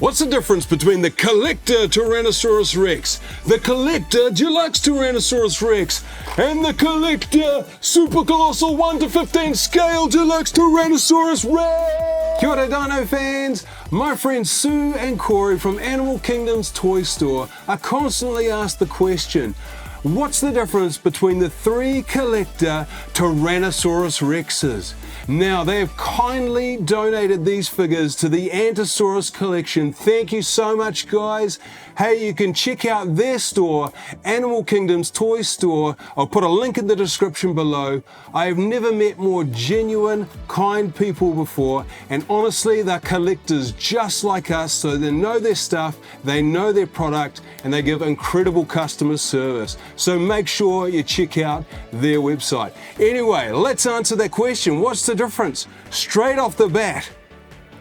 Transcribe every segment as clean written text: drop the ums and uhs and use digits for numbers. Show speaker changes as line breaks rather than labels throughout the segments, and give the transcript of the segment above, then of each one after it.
What's the difference between the CollectA Tyrannosaurus Rex, the CollectA Deluxe Tyrannosaurus Rex, and the CollectA Super Colossal 1:15 Scale Deluxe Tyrannosaurus Rex? Kia ora dino fans! My friends Sue and Corey from Animal Kingdom's toy store are constantly asked the question, what's the difference between the three CollectA Tyrannosaurus Rexes? Now, they have kindly donated these figures to the Antosaurus collection. Thank you so much, guys. Hey, you can check out their store, Animal Kingdom's toy store. I'll put a link in the description below. I have never met more genuine, kind people before, and honestly, they're collectors just like us, so they know their stuff, they know their product, and they give incredible customer service. So make sure you check out their website. Anyway, let's answer that question. What's the difference? Straight off the bat,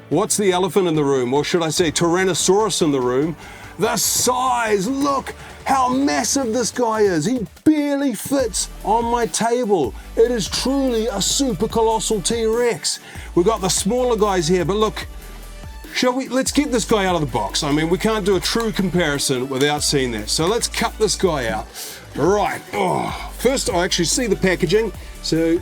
what's the elephant in the room, or should I say Tyrannosaurus in the room? The size. Look how massive this guy is. He barely fits on my table. It is truly a super colossal T-Rex. We've got the smaller guys here, but look, let's get this guy out of the box. I mean, we can't do a true comparison without seeing that. So let's cut this guy out. Right, first I actually see the packaging. So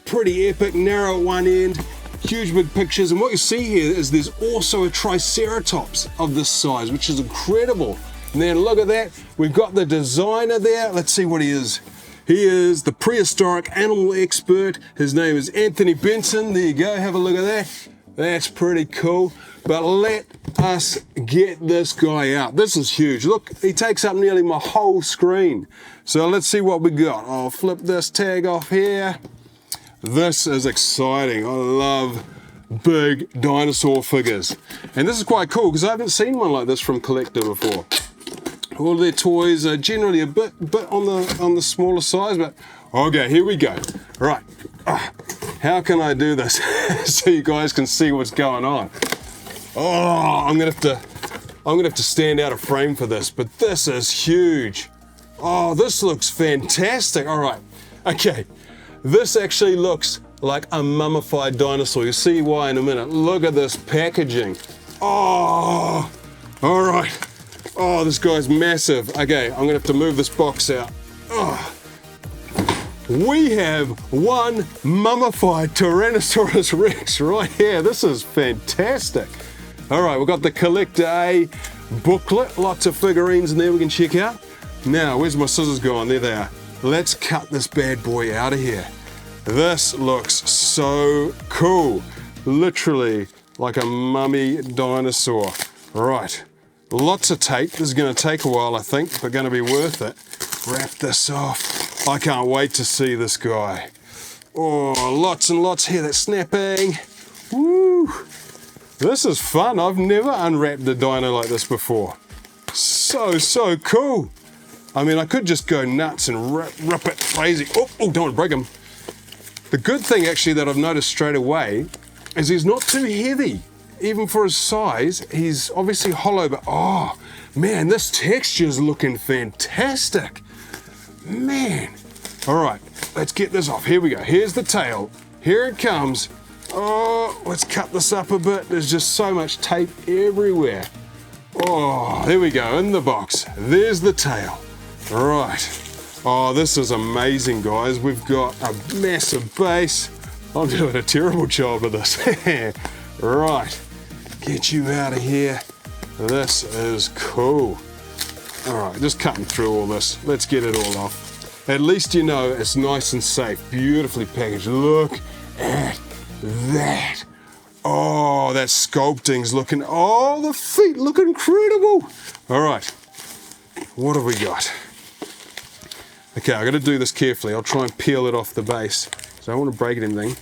pretty epic, narrow at one end, huge big pictures, and what you see here is there's also a Triceratops of this size, which is incredible. And then look at that, we've got the designer there. Let's see what he is. He is the prehistoric animal expert. His name is Anthony Benson. There you go, have a look at that. That's pretty cool. But let us get this guy out. This is huge. Look, he takes up nearly my whole screen. So let's see what we got. I'll flip this tag off here. This is exciting. I love big dinosaur figures. And this is quite cool because I haven't seen one like this from CollectA before. All of their toys are generally a bit on the smaller size, but okay, here we go. Right. How can I do this so you guys can see what's going on? Oh, I'm gonna have to stand out of frame for this, but this is huge. Oh, this looks fantastic. All right. Okay. This actually looks like a mummified dinosaur. You'll see why in a minute. Look at this packaging. Oh, all right. Oh, this guy's massive. Okay, I'm gonna have to move this box out. Oh. We have one mummified Tyrannosaurus Rex right here. This is fantastic. All right, we've got the CollectA booklet. Lots of figurines in there we can check out. Now, where's my scissors gone? There they are. Let's cut this bad boy out of here. This looks so cool. Literally like a mummy dinosaur. Right, lots of tape. This is gonna take a while, I think, but gonna be worth it. Wrap this off. I can't wait to see this guy. Oh, lots and lots here that's snapping. Woo! This is fun. I've never unwrapped a dino like this before. So cool. I mean, I could just go nuts and rip it crazy. Oh, don't want to break him. The good thing actually that I've noticed straight away is he's not too heavy. Even for his size, he's obviously hollow, but oh man, this texture's looking fantastic. Man. All right, let's get this off. Here we go. Here's the tail. Here it comes. Oh, let's cut this up a bit. There's just so much tape everywhere. Oh, there we go, in the box. There's the tail. Right. Oh, this is amazing, guys. We've got a massive base. I'm doing a terrible job of this. Right. Get you out of here. This is cool. All right, just cutting through all this. Let's get it all off. At least you know it's nice and safe. Beautifully packaged. Look at that. Oh, that sculpting's looking, oh, the feet look incredible. All right, what have we got? Okay, I gotta do this carefully. I'll try and peel it off the base. So I don't want to break anything.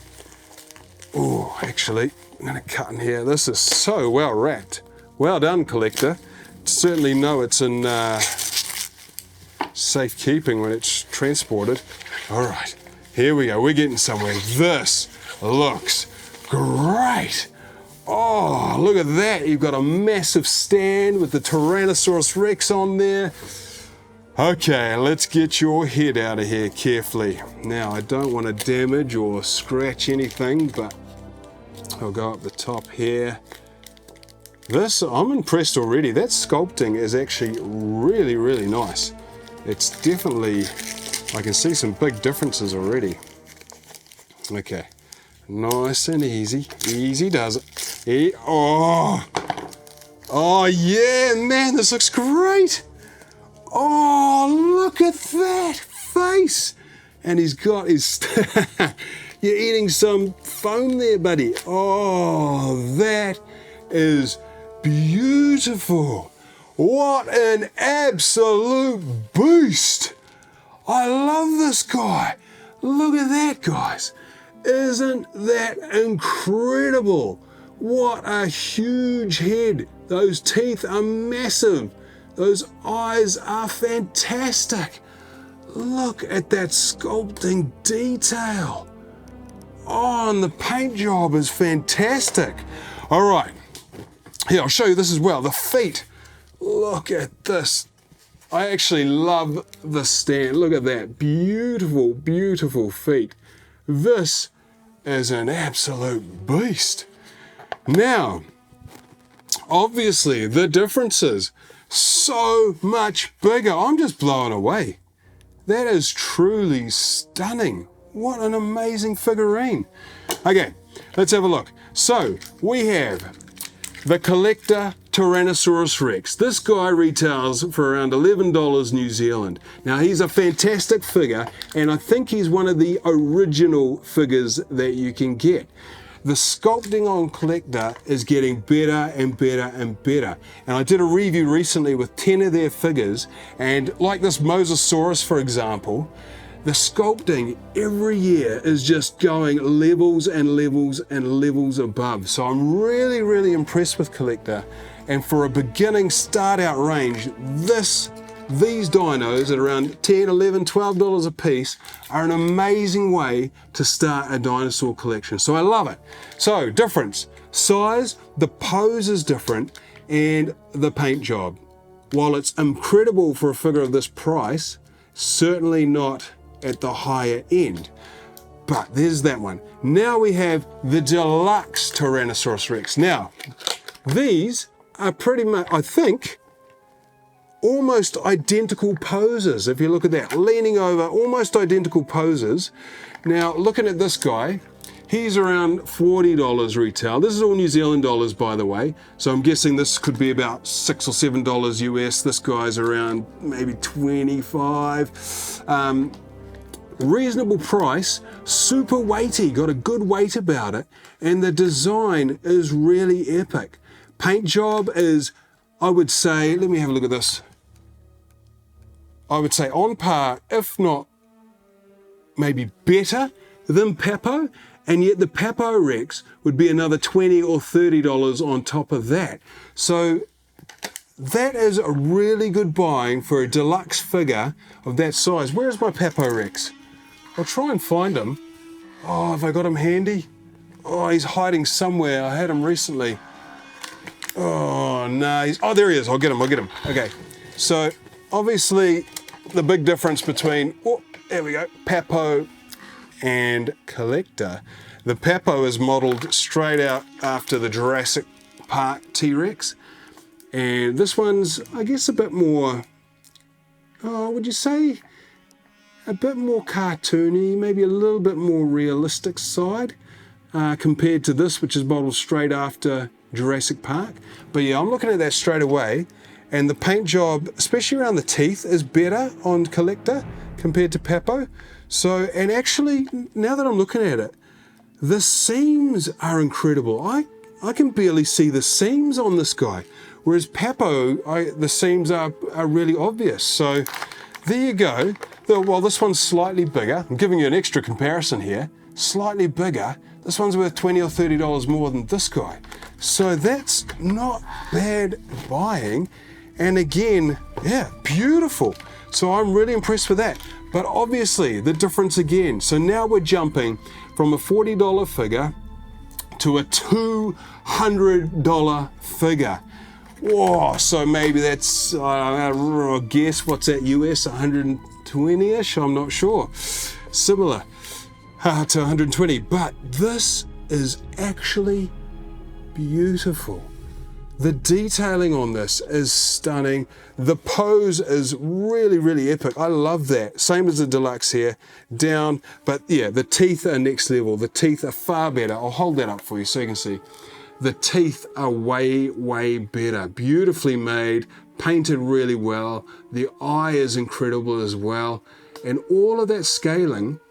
Oh, actually, I'm gonna cut in here. This is so well wrapped. Well done, CollectA. Certainly know it's in safekeeping when it's transported. All right, here we go. We're getting somewhere. This looks great. Oh, look at that. You've got a massive stand with the Tyrannosaurus Rex on there. Okay, let's get your head out of here carefully. Now, I don't want to damage or scratch anything, but I'll go up the top here. This, I'm impressed already. That sculpting is actually really, really nice. It's definitely, I can see some big differences already. Okay, nice and easy. Easy does it. Oh yeah, man, this looks great. Oh, look at that face. And he's got his, you're eating some foam there, buddy. Oh, that is beautiful. What an absolute beast. I love this guy. Look at that, guys. Isn't that incredible? What a huge head. Those teeth are massive. Those eyes are fantastic. Look at that sculpting detail. Oh, and the paint job is fantastic. All right, here, I'll show you this as well. The feet. Look at this. I actually love the stand. Look at that. Beautiful, beautiful feet. This is an absolute beast. Now, obviously, the differences so much bigger. I'm just blown away. That is truly stunning. What an amazing figurine. Okay, let's have a look. So, we have the CollectA Tyrannosaurus Rex. This guy retails for around $11 New Zealand. Now, he's a fantastic figure, and I think he's one of the original figures that you can get. The sculpting on CollectA is getting better and better and better. And I did a review recently with 10 of their figures, and like this Mosasaurus, for example, the sculpting every year is just going levels and levels and levels above. So I'm really, really impressed with CollectA. And for a beginning start out range, these dinos at around $10, $11, $12 a piece are an amazing way to start a dinosaur collection. So I love it. So difference, size, the pose is different, and the paint job. While it's incredible for a figure of this price, certainly not at the higher end. But there's that one. Now we have the Deluxe Tyrannosaurus Rex. Now, these are pretty much, I think, almost identical poses. If you look at that, leaning over, almost identical poses. Now, looking at this guy, he's around $40 retail. This is all New Zealand dollars, by the way. So I'm guessing this could be about $6 or $7 US. This guy's around maybe 25. Reasonable price, super weighty, got a good weight about it, and the design is really epic. Paint job is, I would say, let me have a look at this. I would say on par, if not maybe better than Papo, and yet the Papo Rex would be another $20 or $30 on top of that. So that is a really good buying for a deluxe figure of that size. Where's my Papo Rex? I'll try and find him. Oh, have I got him handy? Oh, he's hiding somewhere. I had him recently. Oh, no. Oh, there he is. I'll get him. Okay. So, obviously, the big difference between, oh, there we go, Papo and CollectA. The Papo is modeled straight out after the Jurassic Park T-Rex. And this one's, I guess, a bit more, would you say, a bit more cartoony, maybe a little bit more realistic side compared to this, which is modeled straight after Jurassic Park. But yeah, I'm looking at that straight away, and the paint job, especially around the teeth, is better on CollectA compared to Papo. So, and actually, now that I'm looking at it, the seams are incredible. I can barely see the seams on this guy, whereas Papo, the seams are really obvious. So there you go. Well, this one's slightly bigger. I'm giving you an extra comparison here. Slightly bigger. This one's worth $20 or $30 more than this guy. So that's not bad buying. And again, yeah, beautiful. So I'm really impressed with that. But obviously, the difference again. So now we're jumping from a $40 figure to a $200 figure. Whoa, so maybe that's, I guess, what's that, US, 120-ish? I'm not sure. Similar to 120, but this is actually beautiful. The detailing on this is stunning. The pose is really, really epic. I love that. Same as the deluxe here, down, but yeah, the teeth are next level. The teeth are far better. I'll hold that up for you so you can see. The teeth are way, way better. Beautifully made, painted really well. The eye is incredible as well. And all of that scaling,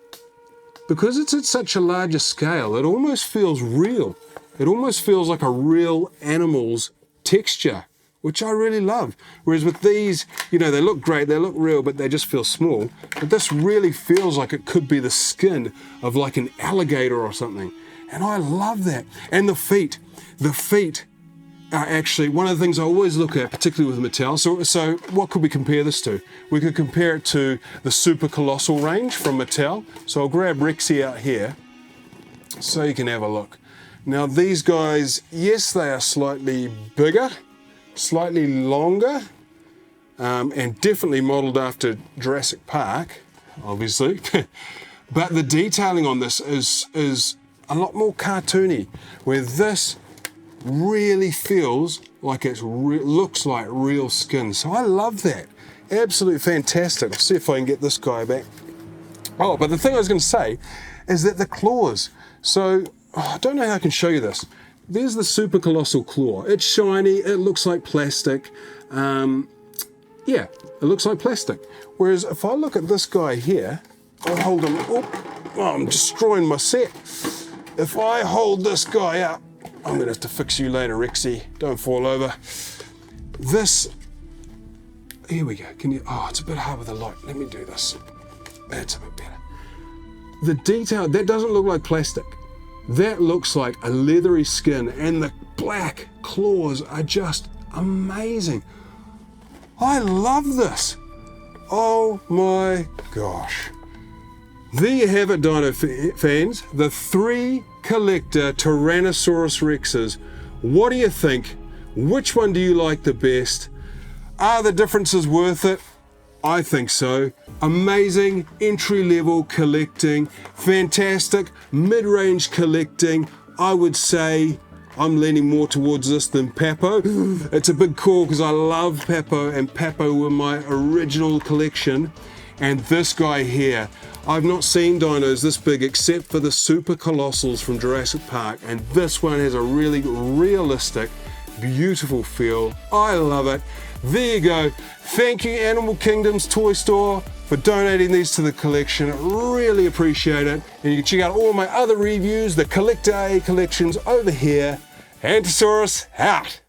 because it's at such a larger scale, it almost feels real. It almost feels like a real animal's texture, which I really love. Whereas with these, you know, they look great, they look real, but they just feel small. But this really feels like it could be the skin of like an alligator or something. And I love that. And the feet are actually one of the things I always look at, particularly with Mattel. So what could we compare this to? We could compare it to the Super Colossal range from Mattel. So I'll grab Rexy out here so you can have a look. Now these guys, yes, they are slightly bigger, slightly longer, and definitely modeled after Jurassic Park, obviously. But the detailing on this is a lot more cartoony, where this really feels like it looks like real skin. So I love that. Absolutely fantastic. I'll see if I can get this guy back. Oh, but the thing I was going to say is that the claws. So I don't know how I can show you this. There's the Super Colossal claw. It's shiny, it looks like plastic. Yeah, it looks like plastic. Whereas if I look at this guy here, I'll hold him, I'm destroying my set. If I hold this guy up, I'm gonna have to fix you later, Rexy. Don't fall over. This, here we go. Can you, it's a bit hard with the light. Let me do this. That's a bit better. The detail, that doesn't look like plastic. That looks like a leathery skin, and the black claws are just amazing. I love this. Oh my gosh. There you have it, Dino fans. The 3 CollectA Tyrannosaurus Rexes. What do you think? Which one do you like the best? Are the differences worth it? I think so. Amazing entry-level collecting, fantastic mid-range collecting. I would say I'm leaning more towards this than Papo. It's a big call because I love Papo, and Papo were my original collection. And this guy here, I've not seen dinos this big except for the Super Colossals from Jurassic Park, and this one has a really realistic, beautiful feel. I love it. There you go. Thank you, Animal Kingdom's toy store, for donating these to the collection. Really appreciate it. And you can check out all my other reviews, the CollectA collections over here. Antosaurus out.